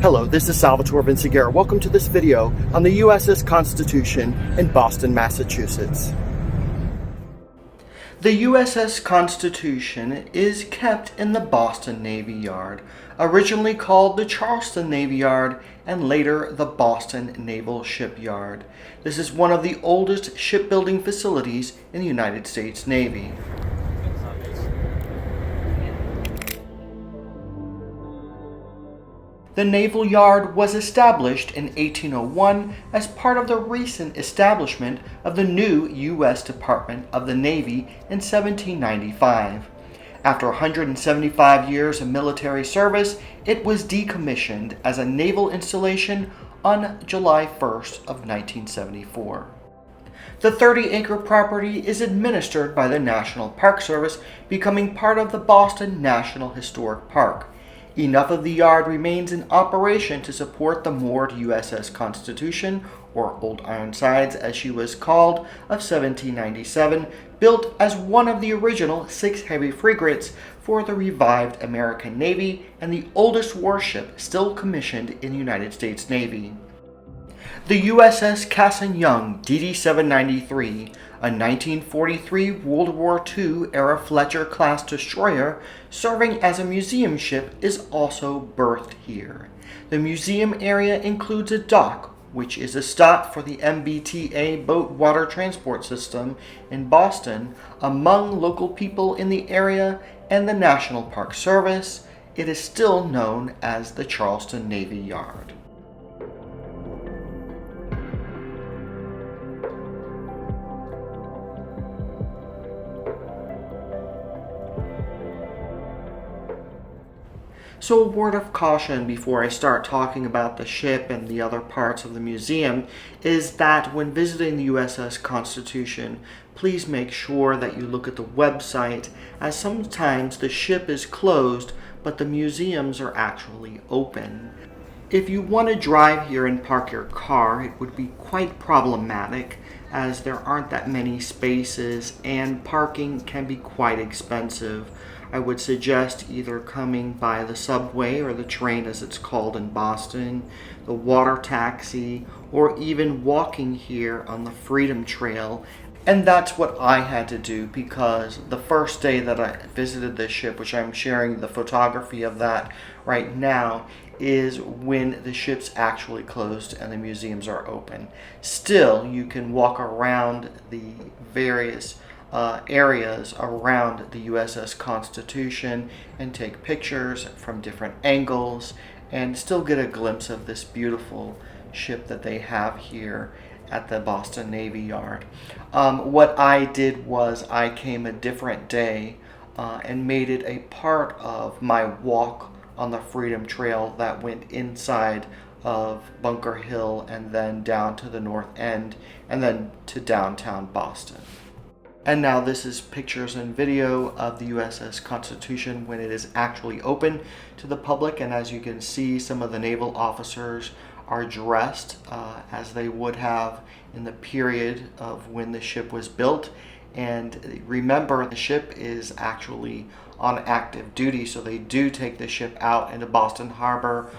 Hello, this is Salvatore Vinciguerra. Welcome to this video on the USS Constitution in Boston, Massachusetts. The USS Constitution is kept in the Boston Navy Yard, originally called the Charleston Navy Yard and later the Boston Naval Shipyard. This is one of the oldest shipbuilding facilities in the United States Navy. The Naval Yard was established in 1801 as part of the recent establishment of the new U.S. Department of the Navy in 1795. After 175 years of military service, it was decommissioned as a naval installation on July 1st of 1974. The 30-acre property is administered by the National Park Service, becoming part of the Boston National Historic Park. Enough of the yard remains in operation to support the moored USS Constitution, or Old Ironsides as she was called, of 1797, built as one of the original 6 heavy frigates for the revived American Navy and the oldest warship still commissioned in the United States Navy. The Uss Cassin Young Dd 793, a 1943 World War II era Fletcher-class destroyer serving as a museum ship, is also berthed here. The museum area includes a dock, which is a stop for the MBTA boat water transport system in Boston. Among local people in the area and the National Park Service, it is still known as the Charleston Navy Yard. So a word of caution before I start talking about the ship and the other parts of the museum is that when visiting the USS Constitution, please make sure that you look at the website, as sometimes the ship is closed but the museums are actually open. If you want to drive here and park your car, it would be quite problematic as there aren't that many spaces and parking can be quite expensive. I would suggest either coming by the subway or the train as it's called in Boston, the water taxi, or even walking here on the Freedom Trail. And that's what I had to do because the first day that I visited this ship, which I'm sharing the photography of that right now, is when the ship's actually closed and the museums are open. Still, you can walk around the various areas around the USS Constitution and take pictures from different angles and still get a glimpse of this beautiful ship that they have here at the Boston Navy Yard. What I did was I came a different day and made it a part of my walk on the Freedom Trail that went inside of Bunker Hill and then down to the North End and then to downtown Boston. And now this is pictures and video of the USS Constitution when it is actually open to the public. And as you can see, some of the naval officers are dressed as they would have in the period of when the ship was built. And remember, the ship is actually on active duty, so they do take the ship out into Boston Harbor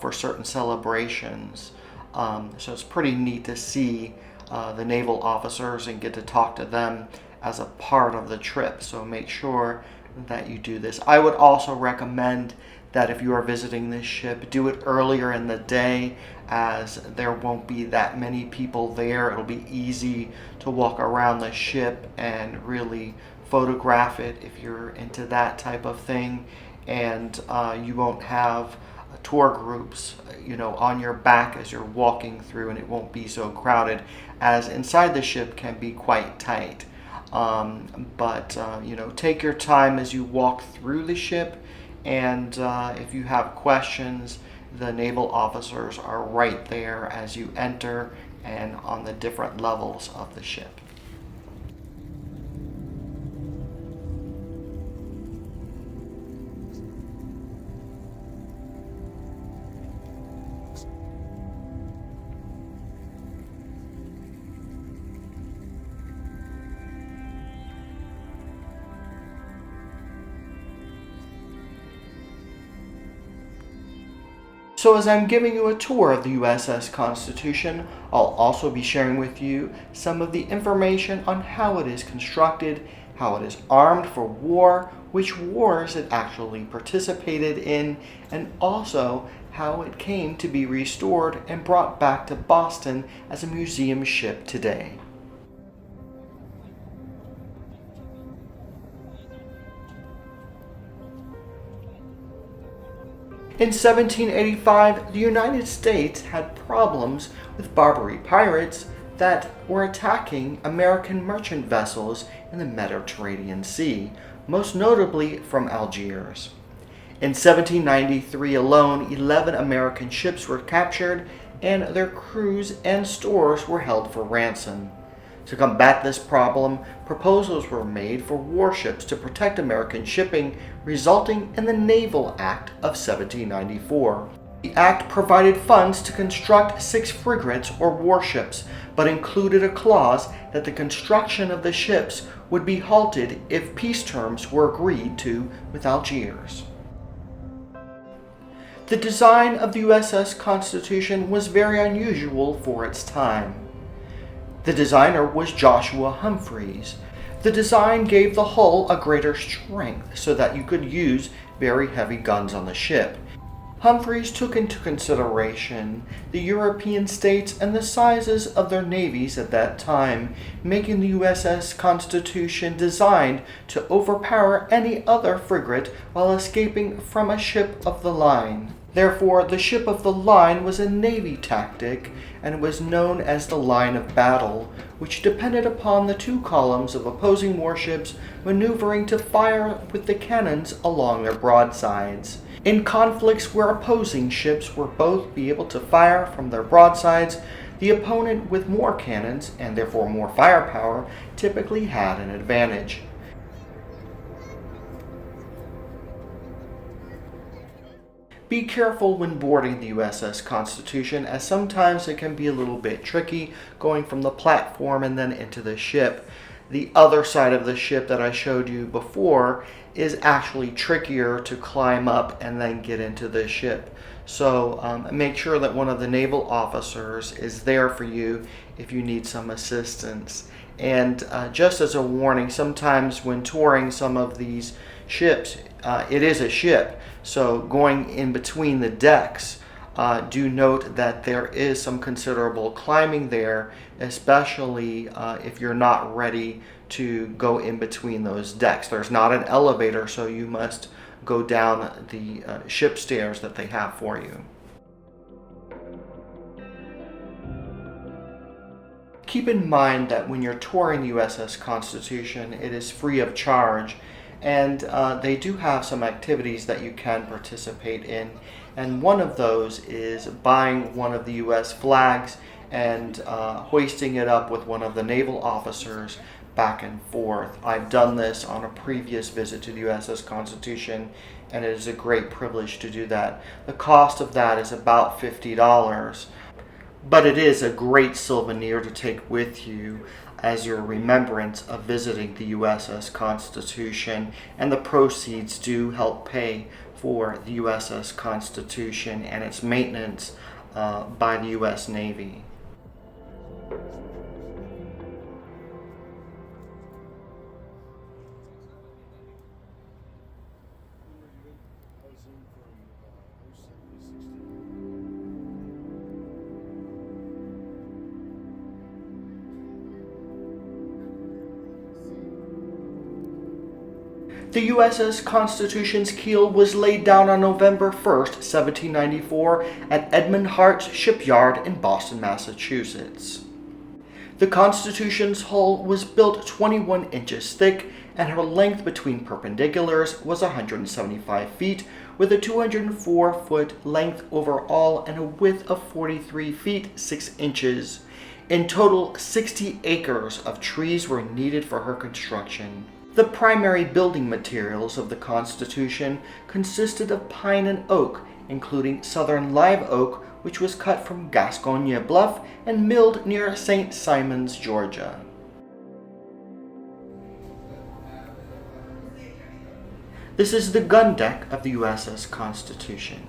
for certain celebrations. So it's pretty neat to see the naval officers and get to talk to them as a part of the trip. So make sure that you do this. I would also recommend that if you are visiting this ship, do it earlier in the day as there won't be that many people there. It'll be easy to walk around the ship and really photograph it if you're into that type of thing. And you won't have tour groups, on your back as you're walking through, and it won't be so crowded as inside the ship can be quite tight. But take your time as you walk through the ship, and if you have questions, the naval officers are right there as you enter and on the different levels of the ship. So as I'm giving you a tour of the USS Constitution, I'll also be sharing with you some of the information on how it is constructed, how it is armed for war, which wars it actually participated in, and also how it came to be restored and brought back to Boston as a museum ship today. In 1785, the United States had problems with Barbary pirates that were attacking American merchant vessels in the Mediterranean Sea, most notably from Algiers. In 1793 alone, 11 American ships were captured and their crews and stores were held for ransom. To combat this problem, proposals were made for warships to protect American shipping, resulting in the Naval Act of 1794. The act provided funds to construct 6 frigates or warships, but included a clause that the construction of the ships would be halted if peace terms were agreed to with Algiers. The design of the USS Constitution was very unusual for its time. The designer was Joshua Humphreys. The design gave the hull a greater strength so that you could use very heavy guns on the ship. Humphreys took into consideration the European states and the sizes of their navies at that time, making the USS Constitution designed to overpower any other frigate while escaping from a ship of the line. Therefore, the ship of the line was a navy tactic and was known as the line of battle, which depended upon the 2 columns of opposing warships maneuvering to fire with the cannons along their broadsides. In conflicts where opposing ships were both be able to fire from their broadsides, the opponent with more cannons, and therefore more firepower, typically had an advantage. Be careful when boarding the USS Constitution, as sometimes it can be a little bit tricky going from the platform and then into the ship. The other side of the ship that I showed you before is actually trickier to climb up and then get into the ship. So make sure that one of the naval officers is there for you if you need some assistance. And just as a warning, sometimes when touring some of these ships, it is a ship, so going in between the decks, do note that there is some considerable climbing there, especially if you're not ready to go in between those decks. There's not an elevator, so you must go down the ship stairs that they have for you. Keep in mind that when you're touring the USS Constitution, it is free of charge, and they do have some activities that you can participate in, and one of those is buying one of the U.S. flags and hoisting it up with one of the naval officers back and forth. I've done this on a previous visit to the USS Constitution, and it is a great privilege to do that. The cost of that is about $50, but it is a great souvenir to take with you as your remembrance of visiting the USS Constitution, and the proceeds do help pay for the USS Constitution and its maintenance by the U.S. Navy. The USS Constitution's keel was laid down on November 1st, 1794 at Edmund Hart's shipyard in Boston, Massachusetts. The Constitution's hull was built 21 inches thick, and her length between perpendiculars was 175 feet, with a 204-foot length overall and a width of 43 feet 6 inches. In total, 60 acres of trees were needed for her construction. The primary building materials of the Constitution consisted of pine and oak, including southern live oak, which was cut from Gascogne Bluff and milled near St. Simons, Georgia. This is the gun deck of the USS Constitution.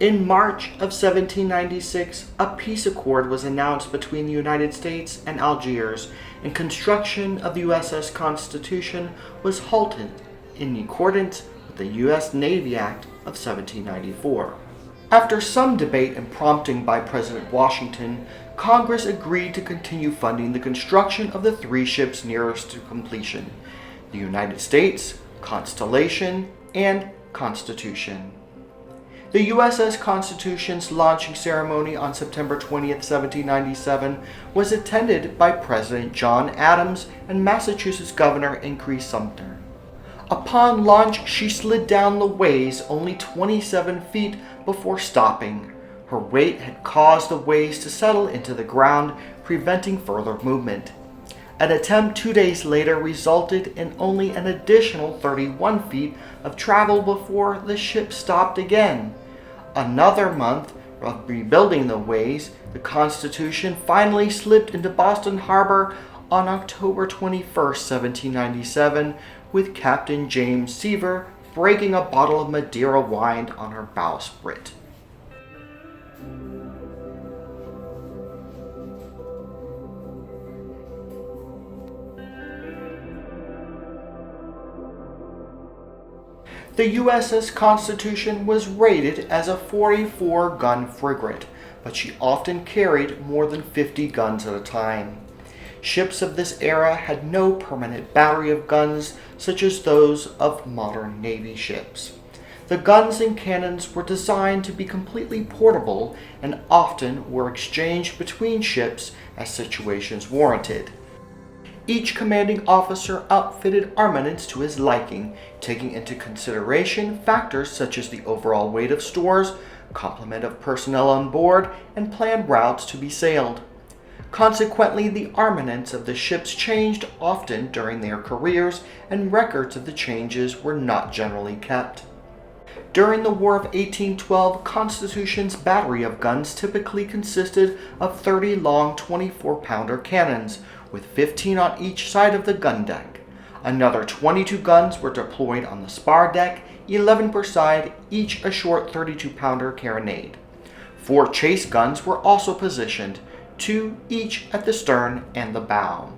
In March of 1796, a peace accord was announced between the United States and Algiers, and construction of the USS Constitution was halted in accordance with the U.S. Navy Act of 1794. After some debate and prompting by President Washington, Congress agreed to continue funding the construction of the three ships nearest to completion: the United States, Constellation, and Constitution. The USS Constitution's launching ceremony on September 20th, 1797 was attended by President John Adams and Massachusetts Governor Increase Sumter. Upon launch, she slid down the ways only 27 feet before stopping. Her weight had caused the ways to settle into the ground, preventing further movement. An attempt 2 days later resulted in only an additional 31 feet of travel before the ship stopped again. Another month of rebuilding the ways, the Constitution finally slipped into Boston Harbor on October 21, 1797, with Captain James Seaver breaking a bottle of Madeira wine on her bowsprit. The USS Constitution was rated as a 44-gun frigate, but she often carried more than 50 guns at a time. Ships of this era had no permanent battery of guns such as those of modern Navy ships. The guns and cannons were designed to be completely portable and often were exchanged between ships as situations warranted. Each commanding officer outfitted armaments to his liking, taking into consideration factors such as the overall weight of stores, complement of personnel on board, and planned routes to be sailed. Consequently, the armaments of the ships changed often during their careers, and records of the changes were not generally kept. During the War of 1812, Constitution's battery of guns typically consisted of 30 long 24-pounder cannons, with 15 on each side of the gun deck. Another 22 guns were deployed on the spar deck, 11 per side, each a short 32-pounder carronade. 4 chase guns were also positioned, 2 each at the stern and the bow.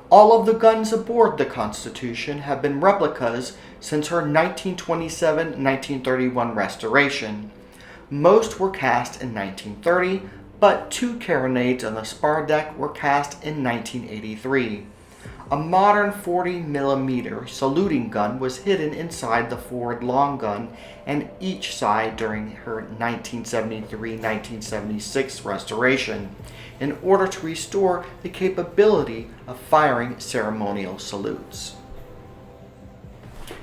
All of the guns aboard the Constitution have been replicas since her 1927-1931 restoration. Most were cast in 1930, but 2 carronades on the spar deck were cast in 1983. A modern 40mm saluting gun was hidden inside the forward long gun and each side during her 1973-1976 restoration, in order to restore the capability of firing ceremonial salutes.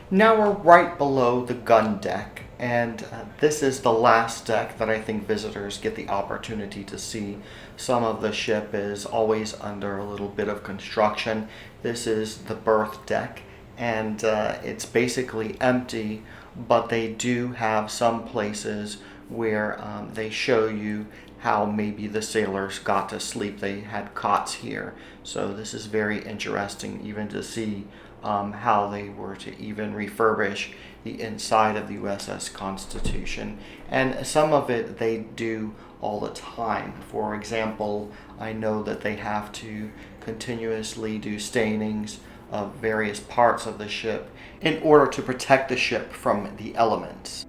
Now we're right below the gun deck, and this is the last deck that I think visitors get the opportunity to see. Some of the ship is always under a little bit of construction. This is the berth deck, and it's basically empty, but they do have some places where they show you how maybe the sailors got to sleep. They had cots here, so this is very interesting even to see how they were to even refurbish the inside of the USS Constitution. And some of it they do all the time. For example, I know that they have to continuously do stainings of various parts of the ship in order to protect the ship from the elements.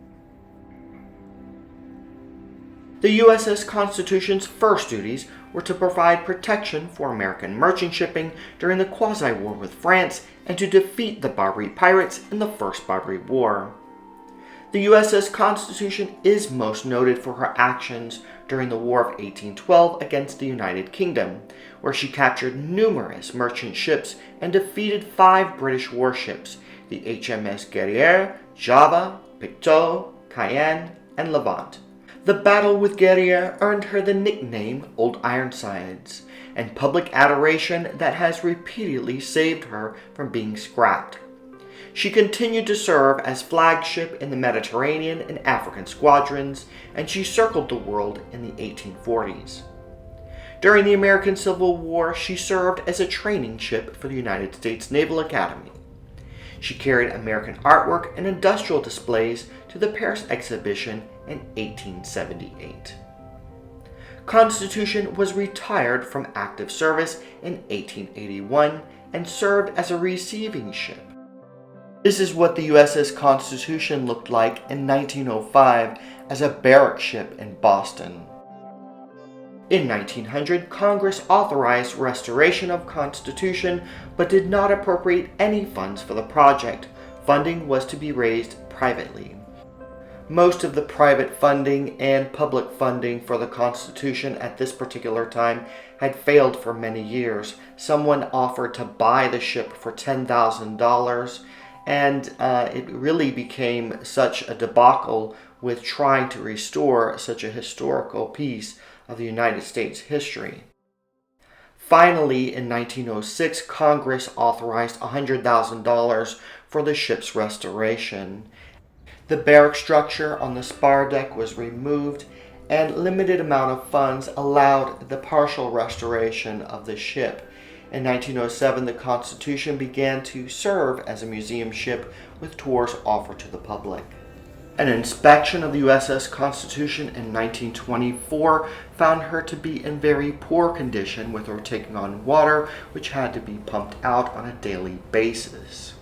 The USS Constitution's first duties were to provide protection for American merchant shipping during the quasi-war with France and to defeat the Barbary pirates in the First Barbary War. The USS Constitution is most noted for her actions during the War of 1812 against the United Kingdom, where she captured numerous merchant ships and defeated 5 British warships, the HMS Guerriere, Java, Pictou, Cayenne, and Levant. The battle with Guerriere earned her the nickname Old Ironsides, and public adoration that has repeatedly saved her from being scrapped. She continued to serve as flagship in the Mediterranean and African squadrons, and she circled the world in the 1840s. During the American Civil War, she served as a training ship for the United States Naval Academy. She carried American artwork and industrial displays to the Paris exhibition in 1878. Constitution was retired from active service in 1881 and served as a receiving ship. This is what the USS Constitution looked like in 1905 as a barrack ship in Boston. In 1900, Congress authorized restoration of Constitution but did not appropriate any funds for the project. Funding was to be raised privately. Most of the private funding and public funding for the Constitution at this particular time had failed for many years. Someone offered to buy the ship for $10,000, and it really became such a debacle with trying to restore such a historical piece of the United States history. Finally, in 1906, Congress authorized $100,000 for the ship's restoration. The barrack structure on the spar deck was removed, and limited amount of funds allowed the partial restoration of the ship. In 1907, the Constitution began to serve as a museum ship with tours offered to the public. An inspection of the USS Constitution in 1924 found her to be in very poor condition, with her taking on water which had to be pumped out on a daily basis.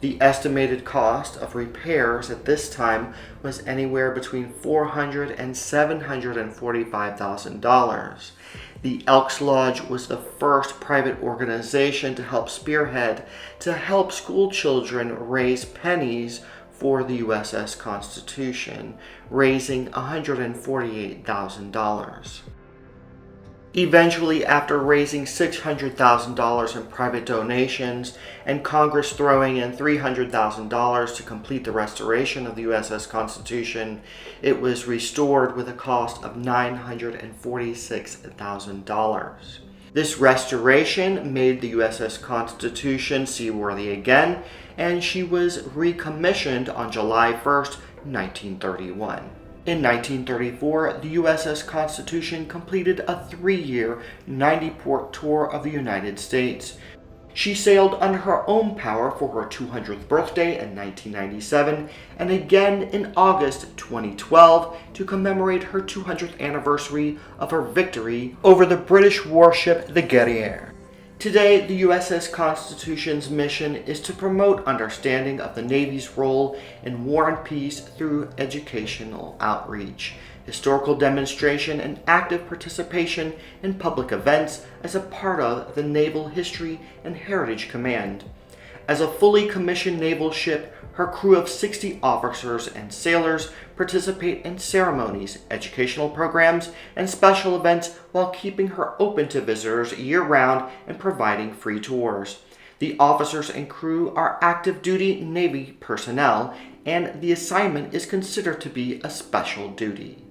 The estimated cost of repairs at this time was anywhere between $400,000 and $745,000. The Elks Lodge was the first private organization to help school children raise pennies for the USS Constitution, raising $148,000. Eventually, after raising $600,000 in private donations and Congress throwing in $300,000 to complete the restoration of the USS Constitution, it was restored with a cost of $946,000. This restoration made the USS Constitution seaworthy again, and she was recommissioned on July 1st, 1931. In 1934, the USS Constitution completed a 3-year, 90-port tour of the United States. She sailed under her own power for her 200th birthday in 1997 and again in August 2012 to commemorate her 200th anniversary of her victory over the British warship the Guerriere. Today, the USS Constitution's mission is to promote understanding of the Navy's role in war and peace through educational outreach, historical demonstration, and active participation in public events as a part of the Naval History and Heritage Command. As a fully commissioned naval ship, her crew of 60 officers and sailors participate in ceremonies, educational programs, and special events while keeping her open to visitors year-round and providing free tours. The officers and crew are active duty Navy personnel, and the assignment is considered to be a special duty.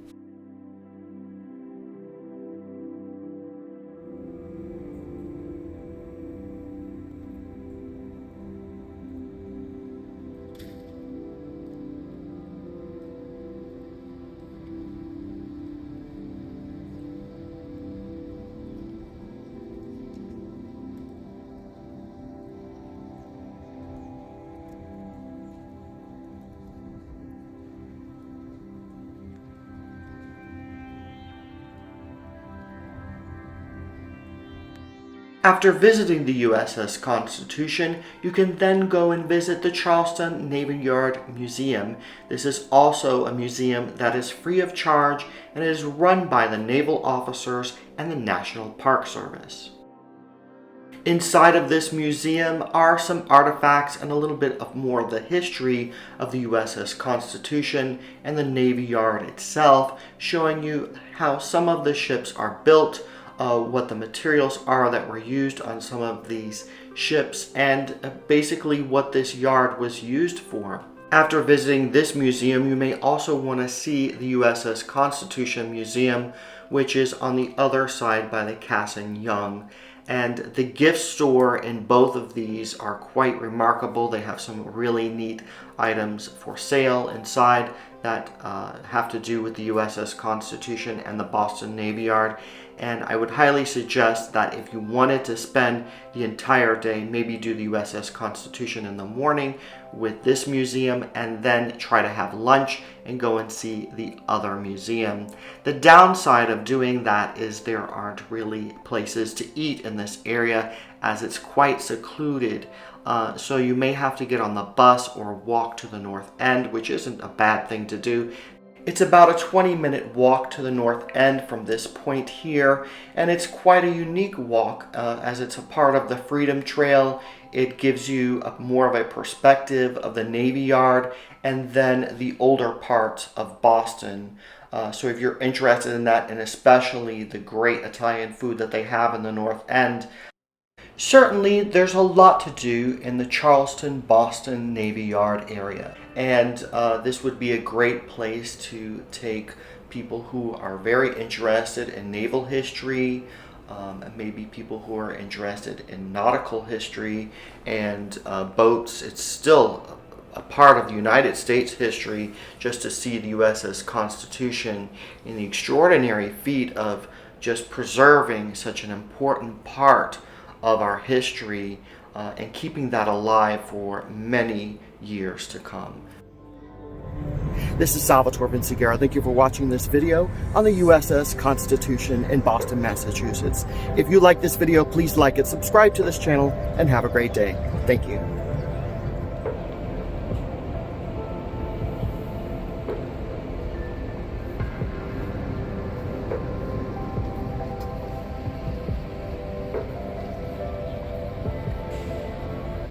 After visiting the USS Constitution, you can then go and visit the Charleston Navy Yard Museum. This is also a museum that is free of charge and is run by the naval officers and the National Park Service. Inside of this museum are some artifacts and a little bit of more of the history of the USS Constitution and the Navy Yard itself, showing you how some of the ships are built, what the materials are that were used on some of these ships, and basically what this yard was used for. After visiting this museum, you may also want to see the USS Constitution Museum, which is on the other side by the Cassin Young. And the gift store in both of these are quite remarkable. They have some really neat items for sale inside. that have to do with the USS Constitution and the Boston Navy Yard. And I would highly suggest that if you wanted to spend the entire day, maybe do the USS Constitution in the morning with this museum and then try to have lunch and go and see the other museum. The downside of doing that is there aren't really places to eat in this area as it's quite secluded. So you may have to get on the bus or walk to the north end, which isn't a bad thing to do. It's about a 20-minute walk to the north end from this point here, and it's quite a unique walk as it's a part of the Freedom Trail. It gives you more of a perspective of the Navy Yard and then the older parts of Boston. So if you're interested in that, and especially the great Italian food that they have in the north end, certainly there's a lot to do in the Charleston, Boston Navy Yard area. And this would be a great place to take people who are very interested in naval history, maybe people who are interested in nautical history and boats. It's still a part of the United States history just to see the USS Constitution in the extraordinary feat of just preserving such an important part of our history and keeping that alive for many years to come. This is Salvatore Vinciguerra. Thank you for watching this video on the USS Constitution in Boston, Massachusetts. If you like this video, please like it, subscribe to this channel, and have a great day. Thank you.